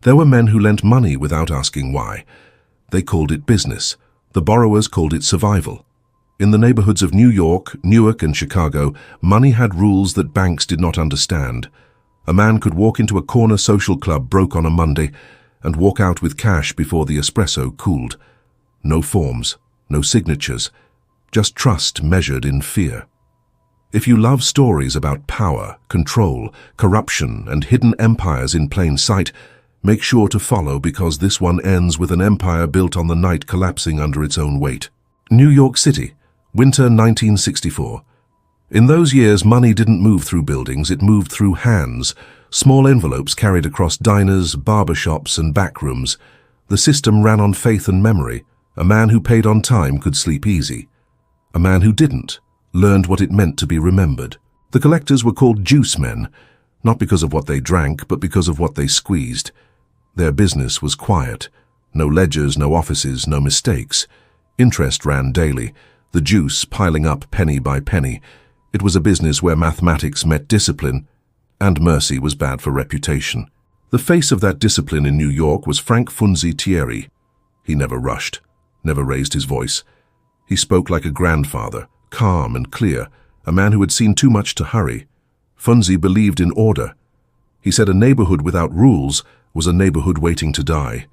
There were men who lent money without asking why. They called it business. The borrowers called it survival. In the neighborhoods of New York, Newark, and Chicago, money had rules that banks did not understand. A man could walk into a corner social club broke on a Monday and walk out with cash before the espresso cooled. No forms, no signatures, just trust measured in fear. If you love stories about power, control, corruption, and hidden empires in plain sight, make sure to follow because this one ends with an empire built on the night collapsing under its own weight. New York City, winter 1964. In those years, money didn't move through buildings, it moved through hands, small envelopes carried across diners, barbershops, and backrooms. The system ran on faith and memory. A man who paid on time could sleep easy. A man who didn't learned what it meant to be remembered. The collectors were called juice men, not because of what they drank, but because of what they squeezed. Their business was quiet. No ledgers, no offices, no mistakes. Interest ran daily, the juice piling up penny by penny. It was a business where mathematics met discipline, and mercy was bad for reputation. The face of that discipline in New York was Frank Funzi Tieri. He never rushed, never raised his voice. He spoke like a grandfather, calm and clear, a man who had seen too much to hurry. Funzi believed in order. He said a neighborhood without rules was a neighborhood waiting to die.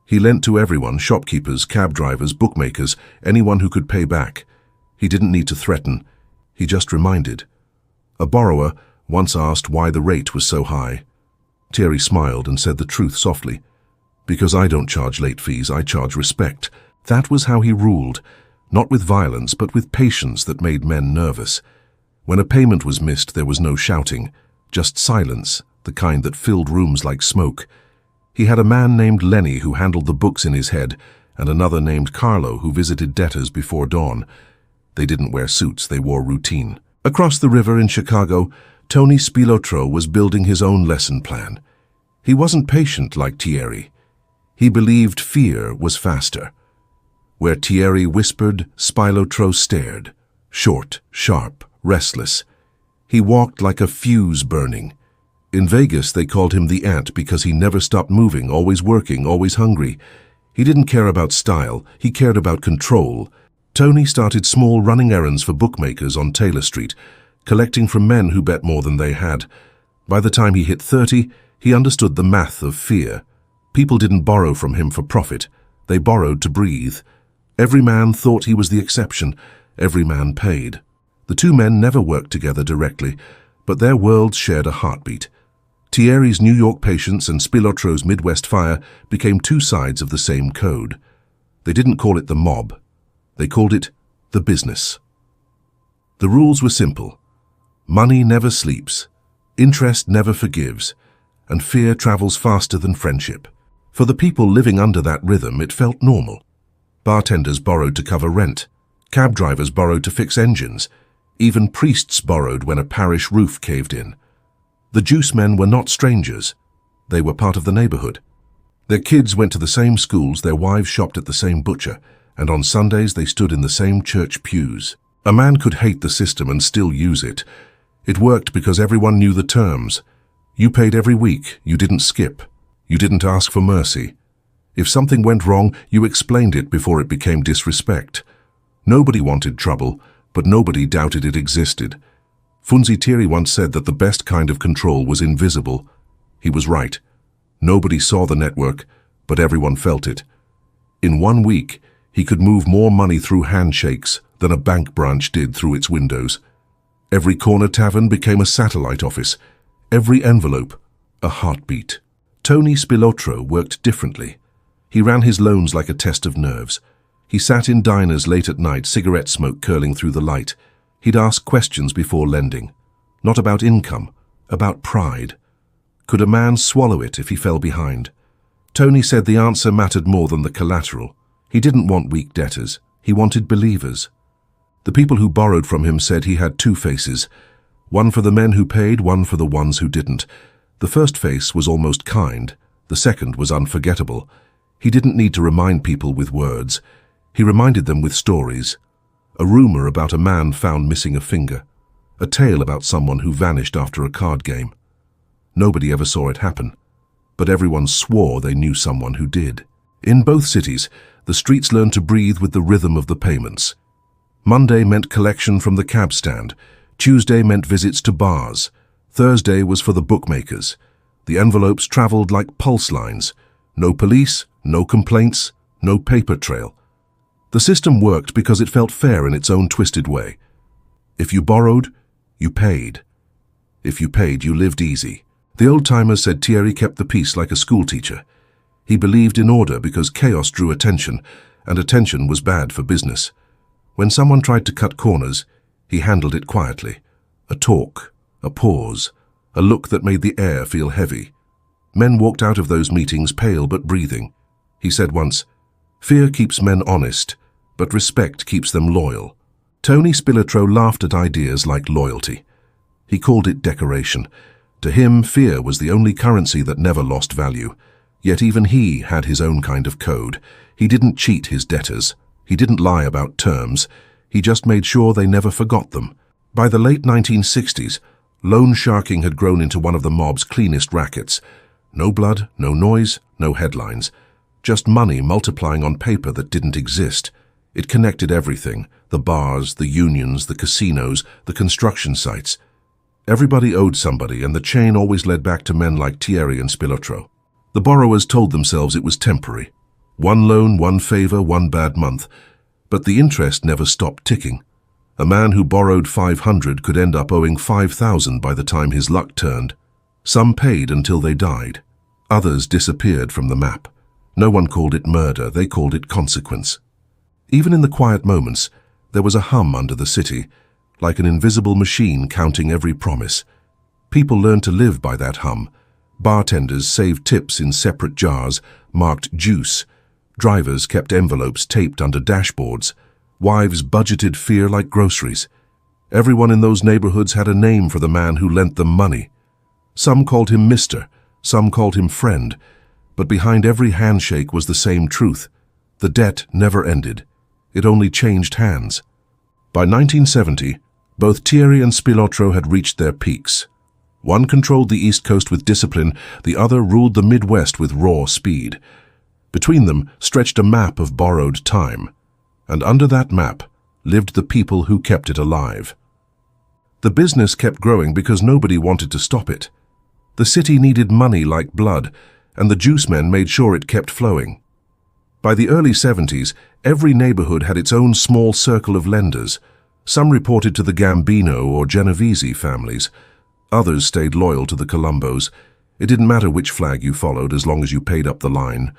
He lent to everyone, shopkeepers, cab drivers, bookmakers, anyone who could pay back. He didn't need to threaten. He just reminded. A borrower once asked why the rate was so high. Tieri smiled and said the truth softly. Because I don't charge late fees, I charge respect. That was how he ruled, not with violence, but with patience that made men nervous. When a payment was missed, there was no shouting, just silence, the kind that filled rooms like smoke. He had a man named Lenny who handled the books in his head, and another named Carlo who visited debtors before dawn. They didn't wear suits, they wore routine. Across the river in Chicago, Tony Spilotro was building his own lesson plan. He wasn't patient like Tieri. He believed fear was faster. Where Tieri whispered, Spilotro stared. Short, sharp, restless. He walked like a fuse burning. In Vegas, they called him the ant because he never stopped moving, always working, always hungry. He didn't care about style, he cared about control. Tony started small running errands for bookmakers on Taylor Street, collecting from men who bet more than they had. By the time he hit 30, he understood the math of fear. People didn't borrow from him for profit. They borrowed to breathe. Every man thought he was the exception. Every man paid. The two men never worked together directly, but their worlds shared a heartbeat. Tieri's New York patience and Spilotro's Midwest fire became two sides of the same code. They didn't call it the mob. They called it the business. The rules were simple. Money never sleeps, interest never forgives, and fear travels faster than friendship. For the people living under that rhythm, it felt normal. Bartenders borrowed to cover rent. Cab drivers borrowed to fix engines. Even priests borrowed when a parish roof caved in. The juice men were not strangers. They were part of the neighborhood. Their kids went to the same schools, their wives shopped at the same butcher, and on Sundays they stood in the same church pews. A man could hate the system and still use it. It worked because everyone knew the terms. You paid every week, you didn't skip. You didn't ask for mercy. If something went wrong, you explained it before it became disrespect. Nobody wanted trouble, but nobody doubted it existed. Funzi Tieri once said that the best kind of control was invisible. He was right. Nobody saw the network, but everyone felt it. In 1 week, he could move more money through handshakes than a bank branch did through its windows. Every corner tavern became a satellite office. Every envelope, a heartbeat. Tony Spilotro worked differently. He ran his loans like a test of nerves. He sat in diners late at night, cigarette smoke curling through the light. He'd ask questions before lending. Not about income, about pride. Could a man swallow it if he fell behind? Tony said the answer mattered more than the collateral. He didn't want weak debtors. He wanted believers. The people who borrowed from him said he had two faces. One for the men who paid, one for the ones who didn't. The first face was almost kind. The second was unforgettable. He didn't need to remind people with words. He reminded them with stories. A rumor about a man found missing a finger. A tale about someone who vanished after a card game. Nobody ever saw it happen. but everyone swore they knew someone who did. In both cities, the streets learned to breathe with the rhythm of the payments. Monday meant collection from the cab stand. Tuesday meant visits to bars. Thursday was for the bookmakers. The envelopes traveled like pulse lines. No police, no complaints, no paper trail. The system worked because it felt fair in its own twisted way. If you borrowed, you paid. If you paid, you lived easy. The old-timers said Tieri kept the peace like a schoolteacher. He believed in order because chaos drew attention, and attention was bad for business. When someone tried to cut corners, he handled it quietly. A talk, a pause, a look that made the air feel heavy. Men walked out of those meetings pale but breathing. He said once, "Fear keeps men honest, but respect keeps them loyal." Tony Spilotro laughed at ideas like loyalty. He called it decoration. To him, fear was the only currency that never lost value. Yet even he had his own kind of code. He didn't cheat his debtors. He didn't lie about terms. He just made sure they never forgot them. By the late 1960s, loan sharking had grown into one of the mob's cleanest rackets. No blood, no noise, no headlines. Just money multiplying on paper that didn't exist. It connected everything: the bars, the unions, the casinos, the construction sites. Everybody owed somebody, and the chain always led back to men like Tieri and Spilotro. The borrowers told themselves it was temporary. One loan, one favor, one bad month. But the interest never stopped ticking. A man who borrowed 500 could end up owing 5,000 by the time his luck turned. Some paid until they died. Others disappeared from the map. No one called it murder, they called it consequence. Even in the quiet moments, there was a hum under the city, like an invisible machine counting every promise. People learned to live by that hum. Bartenders saved tips in separate jars, marked juice. Drivers kept envelopes taped under dashboards. Wives budgeted fear like groceries. Everyone in those neighborhoods had a name for the man who lent them money. Some called him Mister, some called him friend, but behind every handshake was the same truth. The debt never ended. It only changed hands. By 1970, both Tieri and Spilotro had reached their peaks. One controlled the East Coast with discipline, the other ruled the Midwest with raw speed. Between them stretched a map of borrowed time, and under that map lived the people who kept it alive. The business kept growing because nobody wanted to stop it. The city needed money like blood, and the juice men made sure it kept flowing. By the early 70s, every neighborhood had its own small circle of lenders. Some reported to the Gambino or Genovese families. Others stayed loyal to the Colombos. It didn't matter which flag you followed as long as you paid up the line.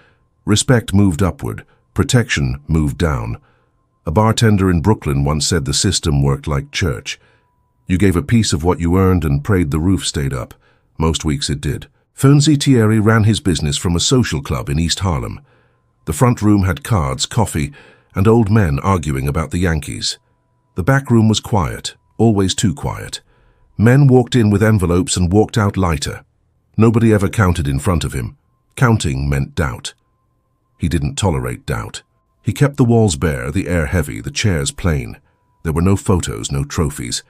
Respect moved upward. Protection moved down. A bartender in Brooklyn once said the system worked like church. You gave a piece of what you earned and prayed the roof stayed up. Most weeks it did. Funzi Tieri ran his business from a social club in East Harlem. The front room had cards, coffee, and old men arguing about the Yankees. The back room was quiet, always too quiet. Men walked in with envelopes and walked out lighter. Nobody ever counted in front of him. Counting meant doubt. He didn't tolerate doubt. He kept the walls bare, the air heavy, the chairs plain. There were no photos, no trophies.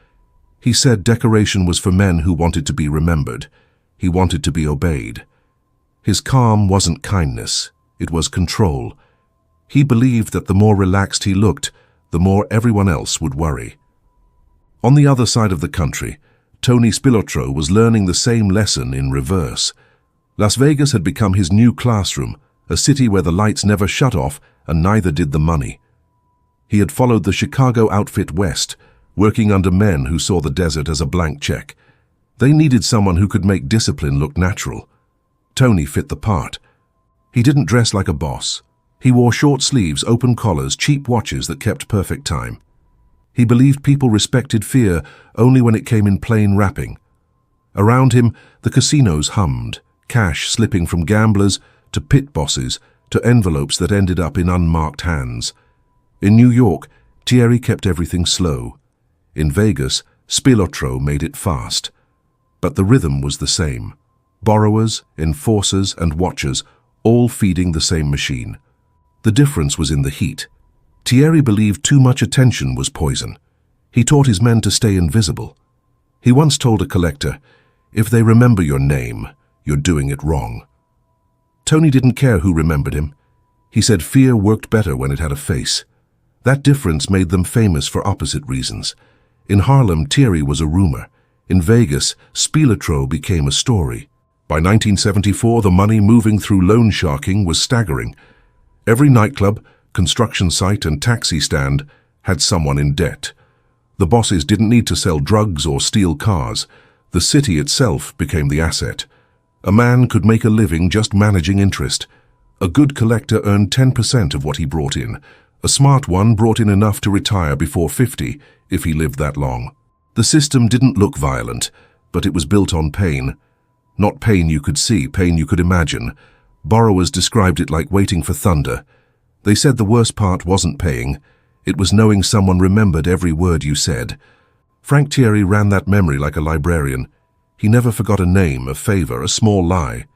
He said decoration was for men who wanted to be remembered. He wanted to be obeyed. His calm wasn't kindness, it was control. He believed that the more relaxed he looked, the more everyone else would worry. On the other side of the country, Tony Spilotro was learning the same lesson in reverse. Las Vegas had become his new classroom, a city where the lights never shut off and neither did the money. He had followed the Chicago outfit west, working under men who saw the desert as a blank check. They needed someone who could make discipline look natural. Tony fit the part. He didn't dress like a boss. He wore short sleeves, open collars, cheap watches that kept perfect time. He believed people respected fear only when it came in plain wrapping. Around him, the casinos hummed, cash slipping from gamblers to pit bosses to envelopes that ended up in unmarked hands. In New York, Tieri kept everything slow. In Vegas, Spilotro made it fast. But the rhythm was the same. Borrowers, enforcers, and watchers, all feeding the same machine. The difference was in the heat. Tieri believed too much attention was poison. He taught his men to stay invisible. He once told a collector, "If they remember your name, you're doing it wrong." Tony didn't care who remembered him. He said fear worked better when it had a face. That difference made them famous for opposite reasons. In Harlem, Tieri was a rumor. In Vegas, Spilotro became a story. By 1974, the money moving through loan sharking was staggering. Every nightclub, construction site and taxi stand had someone in debt. The bosses didn't need to sell drugs or steal cars. The city itself became the asset. A man could make a living just managing interest. A good collector earned 10% of what he brought in. A smart one brought in enough to retire before 50, if he lived that long. The system didn't look violent, but it was built on pain. Not pain you could see, pain you could imagine. Borrowers described it like waiting for thunder. They said the worst part wasn't paying. It was knowing someone remembered every word you said. Frank Tieri ran that memory like a librarian. He never forgot a name, a favor, a small lie.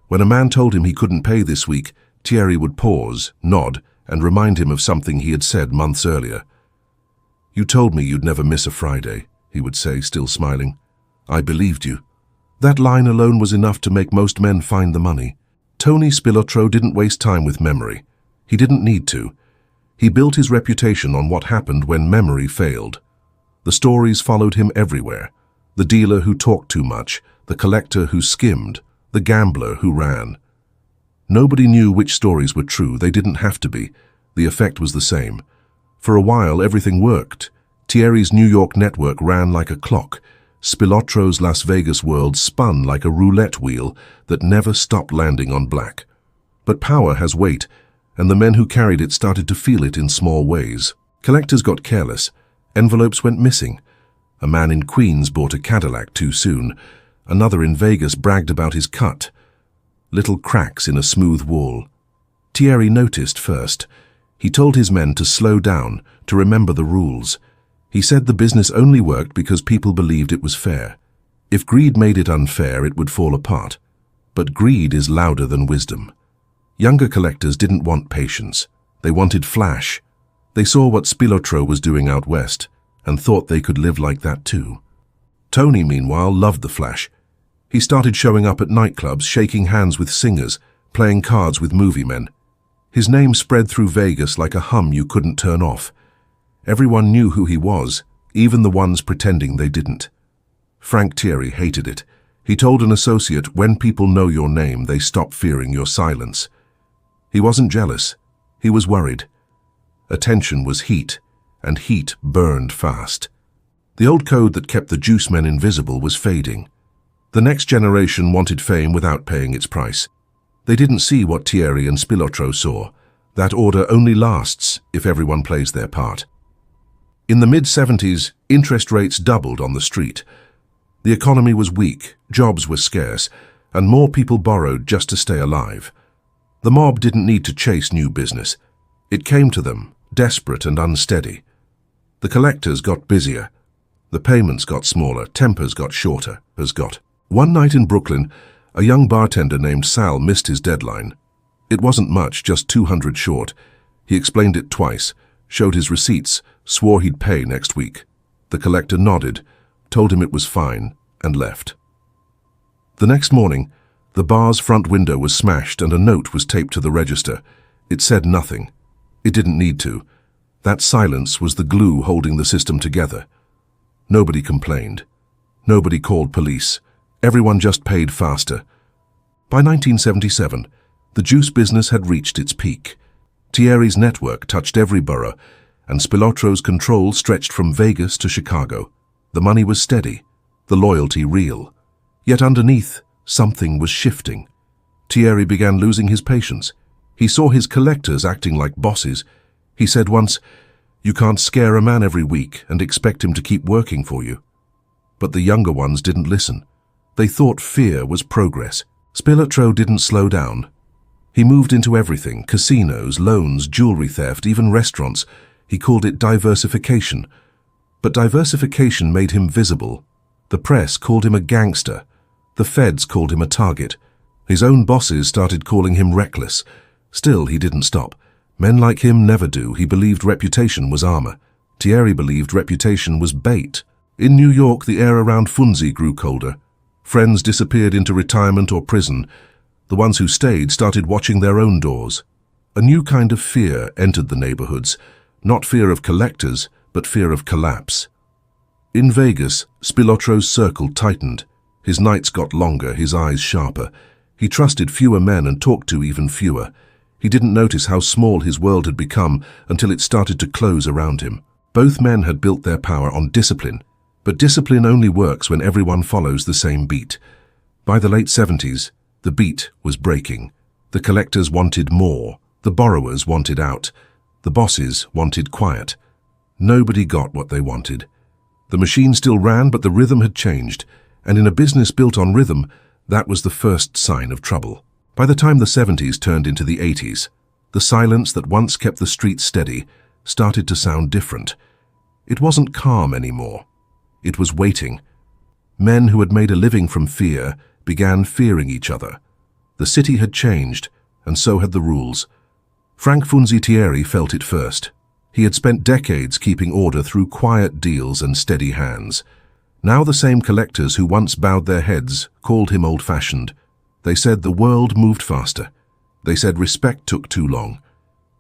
When a man told him he couldn't pay this week, Tieri would pause, nod, and remind him of something he had said months earlier. "You told me you'd never miss a Friday," he would say, still smiling. "I believed you." That line alone was enough to make most men find the money. Tony Spilotro didn't waste time with memory. He didn't need to. He built his reputation on what happened when memory failed. The stories followed him everywhere. The dealer who talked too much, the collector who skimmed, the gambler who ran. Nobody knew which stories were true. They didn't have to be. The effect was the same. For a while, everything worked. Tieri's New York network ran like a clock. Spilotro's Las Vegas world spun like a roulette wheel that never stopped landing on black. But power has weight, and the men who carried it started to feel it in small ways. Collectors got careless. Envelopes went missing. A man in Queens bought a Cadillac too soon. Another in Vegas bragged about his cut. Little cracks in a smooth wall. Tieri noticed first. He told his men to slow down, to remember the rules. He said the business only worked because people believed it was fair. If greed made it unfair, it would fall apart. But greed is louder than wisdom. Younger collectors didn't want patience. They wanted flash. They saw what Spilotro was doing out west and thought they could live like that too. Tony, meanwhile, loved the flash. He started showing up at nightclubs, shaking hands with singers, playing cards with movie men. His name spread through Vegas like a hum you couldn't turn off. Everyone knew who he was, even the ones pretending they didn't. Frank Tieri hated it. He told an associate, "When people know your name, they stop fearing your silence." He wasn't jealous. He was worried. Attention was heat, and heat burned fast. The old code that kept the juice men invisible was fading. The next generation wanted fame without paying its price. They didn't see what Tieri and Spilotro saw. That order only lasts if everyone plays their part. In the mid-70s, interest rates doubled on the street. The economy was weak, jobs were scarce, and more people borrowed just to stay alive. The mob didn't need to chase new business. It came to them, desperate and unsteady. The collectors got busier. The payments got smaller, tempers got shorter. One night in Brooklyn, a young bartender named Sal missed his deadline. It wasn't much, just 200 short. He explained it twice, showed his receipts, swore he'd pay next week. The collector nodded, told him it was fine, and left. The next morning, the bar's front window was smashed and a note was taped to the register. It said nothing. It didn't need to. That silence was the glue holding the system together. Nobody complained. Nobody called police. Everyone just paid faster. By 1977, the juice business had reached its peak. Tieri's network touched every borough, and Spilotro's control stretched from Vegas to Chicago. The money was steady, the loyalty real. Yet underneath, something was shifting. Tieri began losing his patience. He saw his collectors acting like bosses. He said once, "You can't scare a man every week and expect him to keep working for you." But the younger ones didn't listen. They thought fear was progress. Spilotro didn't slow down. He moved into everything: casinos, loans, jewelry theft, even restaurants. He called it diversification. But diversification made him visible. The press called him a gangster. The feds called him a target. His own bosses started calling him reckless. Still, he didn't stop. Men like him never do. He believed reputation was armor. Tieri believed reputation was bait. In New York, the air around Funzi grew colder. Friends disappeared into retirement or prison. The ones who stayed started watching their own doors. A new kind of fear entered the neighborhoods, not fear of collectors, but fear of collapse. In Vegas, Spilotro's circle tightened. His nights got longer, his eyes sharper. He trusted fewer men and talked to even fewer. He didn't notice how small his world had become until it started to close around him. Both men had built their power on discipline, but discipline only works when everyone follows the same beat. By the late 70s, the beat was breaking. The collectors wanted more. The borrowers wanted out. The bosses wanted quiet. Nobody got what they wanted. The machine still ran, but the rhythm had changed, and in a business built on rhythm, that was the first sign of trouble. By the time the 70s turned into the 80s, the silence that once kept the streets steady started to sound different. It wasn't calm anymore. It was waiting. Men who had made a living from fear began fearing each other. The city had changed, and so had the rules. Frank Funzi Tieri felt it first. He had spent decades keeping order through quiet deals and steady hands. Now the same collectors who once bowed their heads called him old-fashioned. They said the world moved faster. They said respect took too long.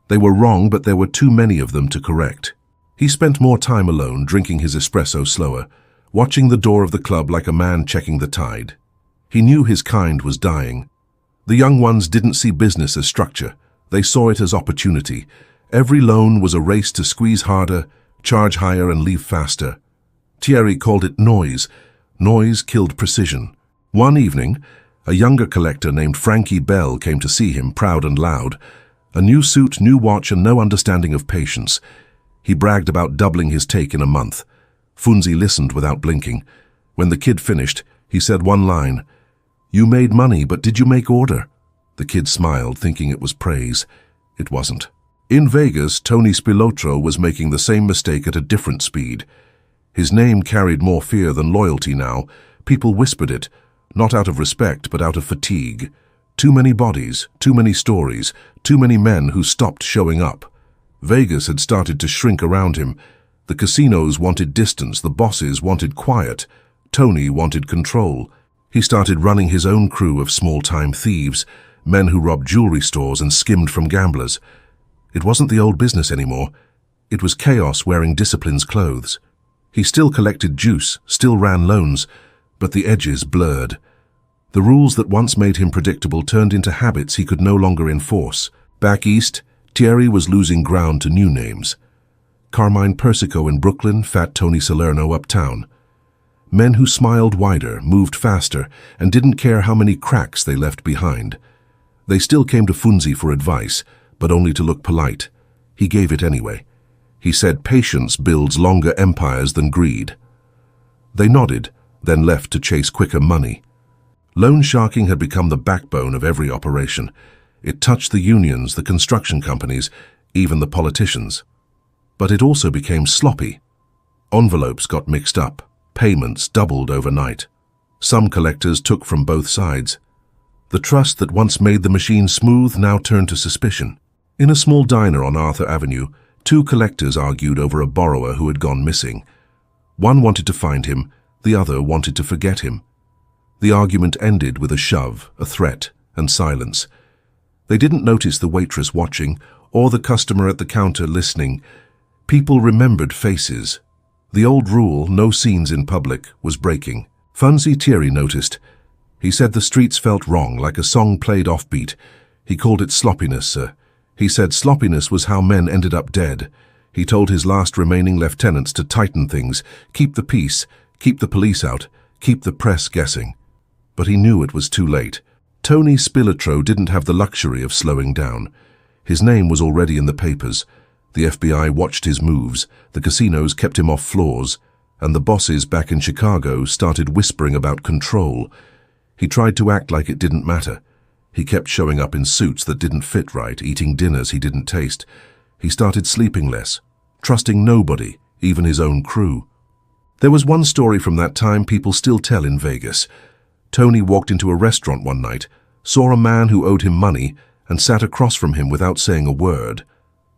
They were wrong, but there were too many of them to correct. He spent more time alone, drinking his espresso slower, watching the door of the club like a man checking the tide. He knew his kind was dying. The young ones didn't see business as structure. They saw it as opportunity. Every loan was a race to squeeze harder, charge higher, and leave faster. Tieri called it noise. Noise killed precision. One evening, a younger collector named Frankie Bell came to see him, proud and loud. A new suit, new watch, and no understanding of patience. He bragged about doubling his take in a month. Funzi listened without blinking. When the kid finished, he said one line, "You made money, but did you make order?" The kid smiled, thinking it was praise. It wasn't. In Vegas, Tony Spilotro was making the same mistake at a different speed. His name carried more fear than loyalty now. People whispered it, not out of respect, but out of fatigue. Too many bodies, too many stories, too many men who stopped showing up. Vegas had started to shrink around him. The casinos wanted distance, the bosses wanted quiet. Tony wanted control. He started running his own crew of small-time thieves, men who robbed jewelry stores and skimmed from gamblers. It wasn't the old business anymore. It was chaos wearing discipline's clothes. He still collected juice, still ran loans, but the edges blurred. The rules that once made him predictable turned into habits he could no longer enforce. Back east, Tieri was losing ground to new names. Carmine Persico in Brooklyn, Fat Tony Salerno uptown. Men who smiled wider, moved faster, and didn't care how many cracks they left behind. They still came to Funzi for advice, but only to look polite. He gave it anyway. He said patience builds longer empires than greed. They nodded, then left to chase quicker money. Loan sharking had become the backbone of every operation. It touched the unions, the construction companies, even the politicians. But it also became sloppy. Envelopes got mixed up. Payments doubled overnight. Some collectors took from both sides. The trust that once made the machine smooth now turned to suspicion. In a small diner on Arthur Avenue, two collectors argued over a borrower who had gone missing. One wanted to find him, the other wanted to forget him. The argument ended with a shove, a threat, and silence. They didn't notice the waitress watching, or the customer at the counter listening. People remembered faces. The old rule, no scenes in public, was breaking. Funzi Tieri noticed. He said the streets felt wrong, like a song played offbeat. He called it sloppiness. He said sloppiness was how men ended up dead. He told his last remaining lieutenants to tighten things, keep the peace, keep the police out, keep the press guessing. But he knew it was too late. Tony Spilotro didn't have the luxury of slowing down. His name was already in the papers. The FBI watched his moves, the casinos kept him off floors, and the bosses back in Chicago started whispering about control. He tried to act like it didn't matter. He kept showing up in suits that didn't fit right, eating dinners he didn't taste. He started sleeping less, trusting nobody, even his own crew. There was one story from that time people still tell in Vegas. Tony walked into a restaurant one night, saw a man who owed him money, and sat across from him without saying a word.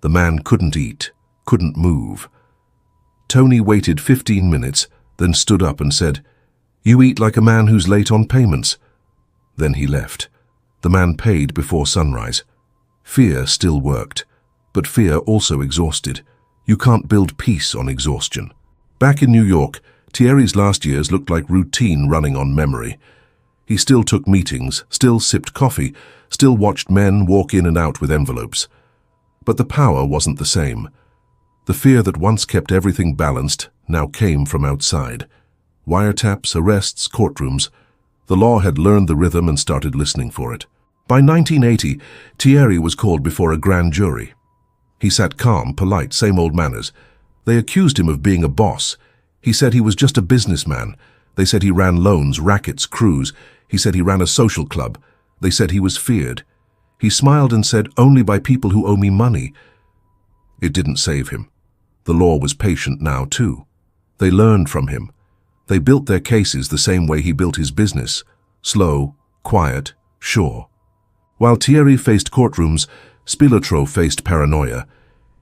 The man couldn't eat, couldn't move. Tony waited 15 minutes, then stood up and said, "You eat like a man who's late on payments." Then he left. The man paid before sunrise. Fear still worked, but fear also exhausted. You can't build peace on exhaustion. Back in New York, Tieri's last years looked like routine running on memory. He still took meetings, still sipped coffee, still watched men walk in and out with envelopes. But the power wasn't the same. The fear that once kept everything balanced now came from outside. Wiretaps, arrests, courtrooms. The law had learned the rhythm and started listening for it. By 1980, Tieri was called before a grand jury. He sat calm, polite, same old manners. They accused him of being a boss. He said he was just a businessman. They said he ran loans, rackets, crews. He said he ran a social club. They said he was feared. He smiled and said, "Only by people who owe me money." It didn't save him. The law was patient now, too. They learned from him. They built their cases the same way he built his business. Slow, quiet, sure. While Tieri faced courtrooms, Spilotro faced paranoia.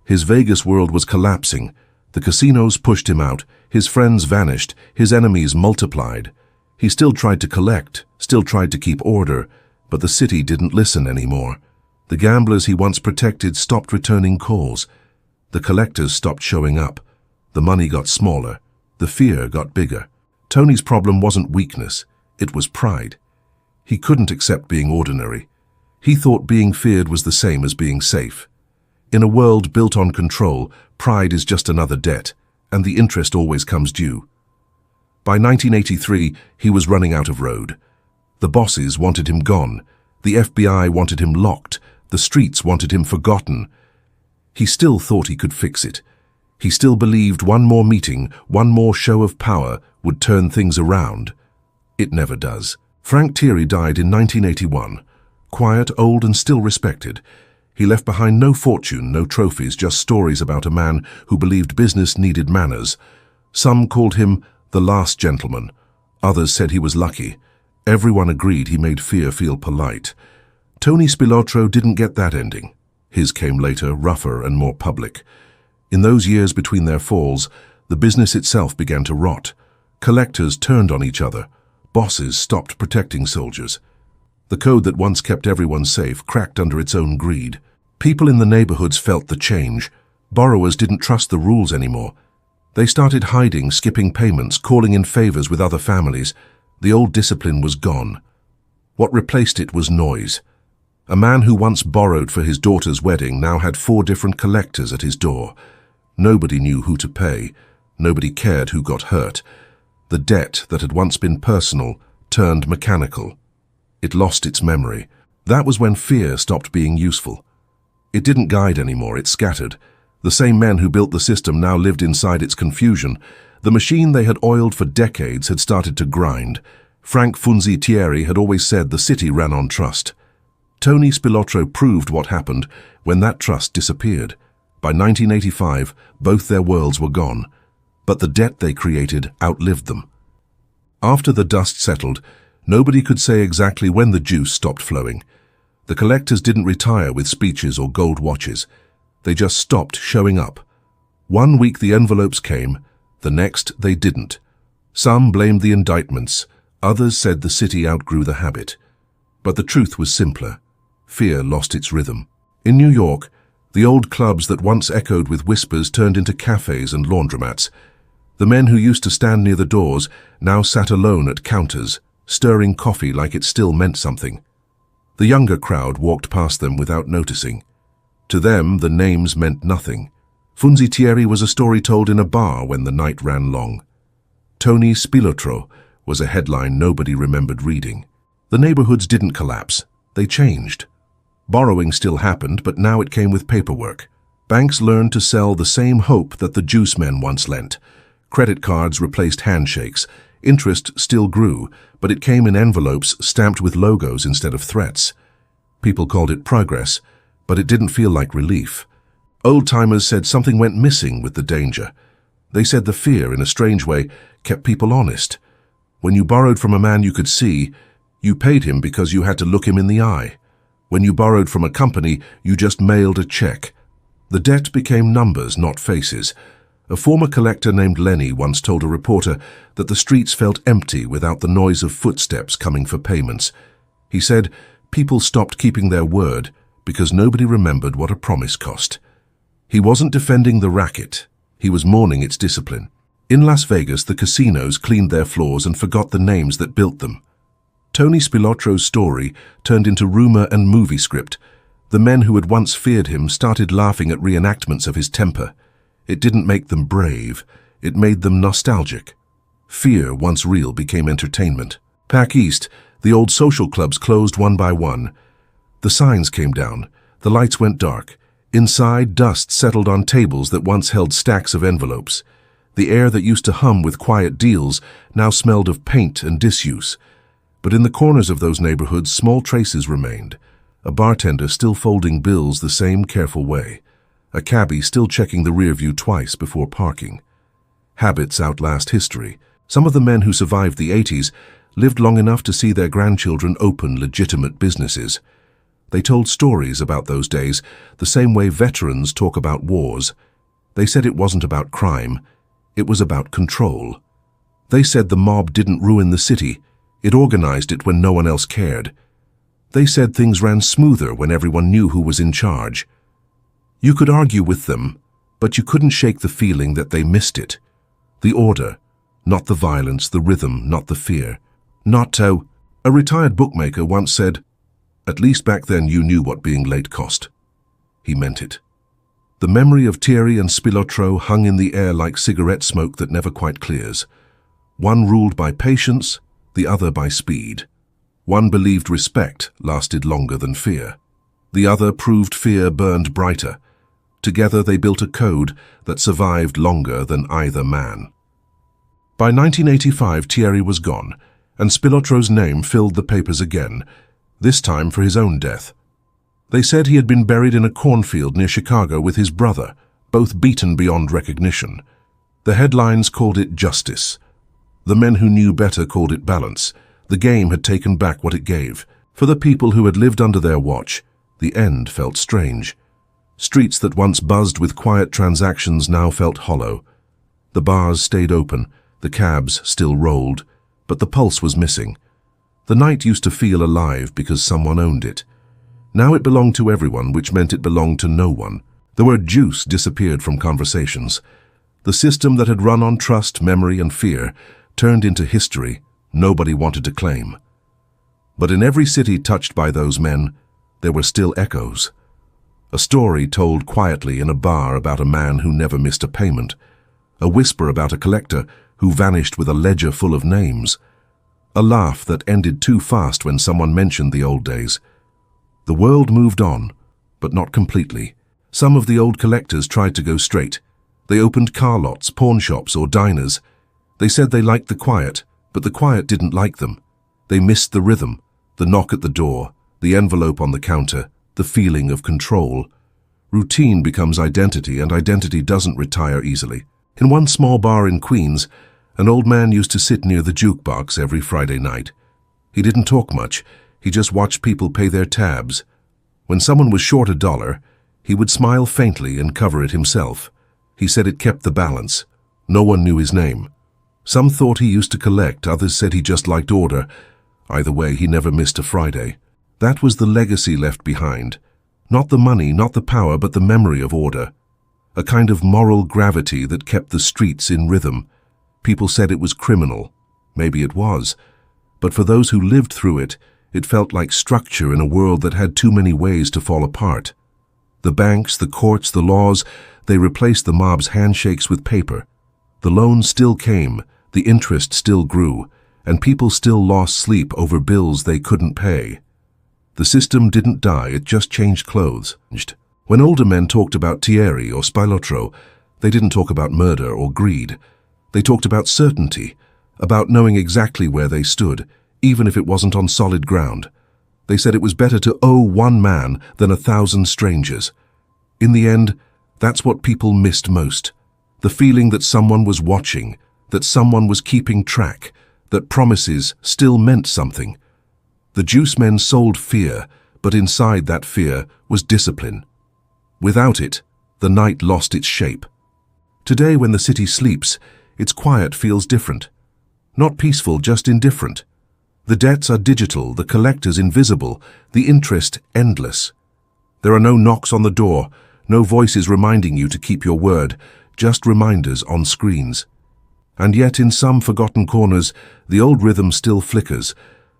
His Vegas world was collapsing. The casinos pushed him out. His friends vanished. His enemies multiplied. He still tried to collect, still tried to keep order, but the city didn't listen anymore. The gamblers he once protected stopped returning calls. The collectors stopped showing up. The money got smaller. The fear got bigger. Tony's problem wasn't weakness. It was pride. He couldn't accept being ordinary. He thought being feared was the same as being safe. In a world built on control, pride is just another debt, and the interest always comes due. By 1983, he was running out of road. The bosses wanted him gone. The FBI wanted him locked. The streets wanted him forgotten. He still thought he could fix it. He still believed one more meeting, one more show of power would turn things around. It never does. Frank Tieri died in 1981. Quiet, old, and still respected. He left behind no fortune, no trophies, just stories about a man who believed business needed manners. Some called him the last gentleman. Others said he was lucky. Everyone agreed he made fear feel polite. Tony Spilotro didn't get that ending. His came later, rougher and more public. In those years between their falls, the business itself began to rot. Collectors turned on each other. Bosses stopped protecting soldiers. The code that once kept everyone safe cracked under its own greed. People in the neighborhoods felt the change. Borrowers didn't trust the rules anymore. They started hiding, skipping payments, calling in favors with other families. The old discipline was gone. What replaced it was noise. A man who once borrowed for his daughter's wedding now had 4 different collectors at his door. Nobody knew who to pay. Nobody cared who got hurt. The debt that had once been personal turned mechanical. It lost its memory. That was when fear stopped being useful. It didn't guide anymore, it scattered. The same men who built the system now lived inside its confusion. The machine they had oiled for decades had started to grind. Frank Funzi Tieri had always said the city ran on trust. Tony Spilotro proved what happened when that trust disappeared. By 1985, both their worlds were gone, but the debt they created outlived them. After the dust settled, nobody could say exactly when the juice stopped flowing. The collectors didn't retire with speeches or gold watches. They just stopped showing up. One week the envelopes came, the next they didn't. Some blamed the indictments, others said the city outgrew the habit. But the truth was simpler. Fear lost its rhythm. In New York, the old clubs that once echoed with whispers turned into cafes and laundromats. The men who used to stand near the doors now sat alone at counters, stirring coffee like it still meant something. The younger crowd walked past them without noticing. To them, the names meant nothing. Funzi Tieri was a story told in a bar when the night ran long. Tony Spilotro was a headline nobody remembered reading. The neighborhoods didn't collapse. They changed. Borrowing still happened, but now it came with paperwork. Banks learned to sell the same hope that the juice men once lent. Credit cards replaced handshakes. Interest still grew, but it came in envelopes stamped with logos instead of threats. People called it progress, but it didn't feel like relief. Old-timers said something went missing with the danger. They said the fear, in a strange way, kept people honest. When you borrowed from a man you could see, you paid him because you had to look him in the eye. When you borrowed from a company, you just mailed a check. The debt became numbers, not faces. A former collector named Lenny once told a reporter that the streets felt empty without the noise of footsteps coming for payments. He said, People stopped keeping their word because nobody remembered what a promise cost. He wasn't defending the racket. He was mourning its discipline. In Las Vegas, the casinos cleaned their floors and forgot the names that built them. Tony Spilotro's story turned into rumor and movie script. The men who had once feared him started laughing at reenactments of his temper. It didn't make them brave. It made them nostalgic. Fear, once real, became entertainment. Back east, the old social clubs closed one by one. The signs came down. The lights went dark. Inside, dust settled on tables that once held stacks of envelopes. The air that used to hum with quiet deals now smelled of paint and disuse. But in the corners of those neighborhoods, small traces remained. A bartender still folding bills the same careful way. A cabbie still checking the rear view twice before parking. Habits outlast history. Some of the men who survived the 80s lived long enough to see their grandchildren open legitimate businesses. They told stories about those days, the same way veterans talk about wars. They said it wasn't about crime. It was about control. They said the mob didn't ruin the city. It organized it when no one else cared. They said things ran smoother when everyone knew who was in charge. You could argue with them, but you couldn't shake the feeling that they missed it. The order, not the violence, the rhythm, not the fear. A retired bookmaker once said, "At least back then you knew what being late cost." He meant it. The memory of Tieri and Spilotro hung in the air like cigarette smoke that never quite clears. One ruled by patience, the other by speed. One believed respect lasted longer than fear. The other proved fear burned brighter. Together they built a code that survived longer than either man. By 1985, Tieri was gone, and Spilotro's name filled the papers again, this time for his own death. They said he had been buried in a cornfield near Chicago with his brother, both beaten beyond recognition. The headlines called it justice. The men who knew better called it balance. The game had taken back what it gave. For the people who had lived under their watch, the end felt strange. Streets that once buzzed with quiet transactions now felt hollow. The bars stayed open, the cabs still rolled, but the pulse was missing. The night used to feel alive because someone owned it. Now it belonged to everyone, which meant it belonged to no one. The word juice disappeared from conversations. The system that had run on trust, memory, and fear turned into history nobody wanted to claim. But in every city touched by those men, there were still echoes. A story told quietly in a bar about a man who never missed a payment. A whisper about a collector who vanished with a ledger full of names. A laugh that ended too fast when someone mentioned the old days. The world moved on, but not completely. Some of the old collectors tried to go straight. They opened car lots, pawn shops, or diners. They said they liked the quiet, but the quiet didn't like them. They missed the rhythm, the knock at the door, the envelope on the counter, the feeling of control. Routine becomes identity, and identity doesn't retire easily. In one small bar in Queens, an old man used to sit near the jukebox every Friday night. He didn't talk much. He just watched people pay their tabs. When someone was short $1, he would smile faintly and cover it himself. He said it kept the balance. No one knew his name. Some thought he used to collect, others said he just liked order. Either way, he never missed a Friday. That was the legacy left behind. Not the money, not the power, but the memory of order. A kind of moral gravity that kept the streets in rhythm. People said it was criminal. Maybe it was. But for those who lived through it, it felt like structure in a world that had too many ways to fall apart. The banks, the courts, the laws, they replaced the mob's handshakes with paper. The loans still came, the interest still grew, and people still lost sleep over bills they couldn't pay. The system didn't die, it just changed clothes. When older men talked about Tieri or Spilotro, they didn't talk about murder or greed. They talked about certainty, about knowing exactly where they stood, even if it wasn't on solid ground. They said it was better to owe one man than 1,000 strangers. In the end, that's what people missed most. The feeling that someone was watching, that someone was keeping track, that promises still meant something. The juice men sold fear, but inside that fear was discipline. Without it, the night lost its shape. Today, when the city sleeps, its quiet feels different. Not peaceful, just indifferent. The debts are digital, the collectors invisible, the interest endless. There are no knocks on the door, no voices reminding you to keep your word, just reminders on screens. And yet in some forgotten corners, the old rhythm still flickers,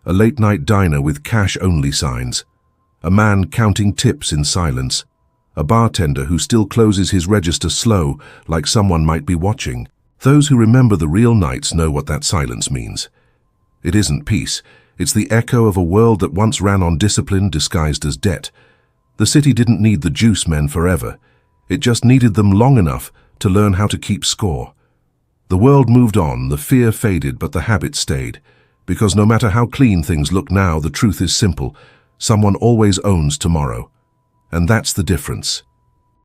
a late-night diner with cash-only signs, a man counting tips in silence, a bartender who still closes his register slow, like someone might be watching. Those who remember the real nights know what that silence means. It isn't peace, it's the echo of a world that once ran on discipline disguised as debt. The city didn't need the juice men forever. It just needed them long enough to learn how to keep score. The world moved on, the fear faded, but the habit stayed. Because no matter how clean things look now, the truth is simple. Someone always owns tomorrow. And that's the difference.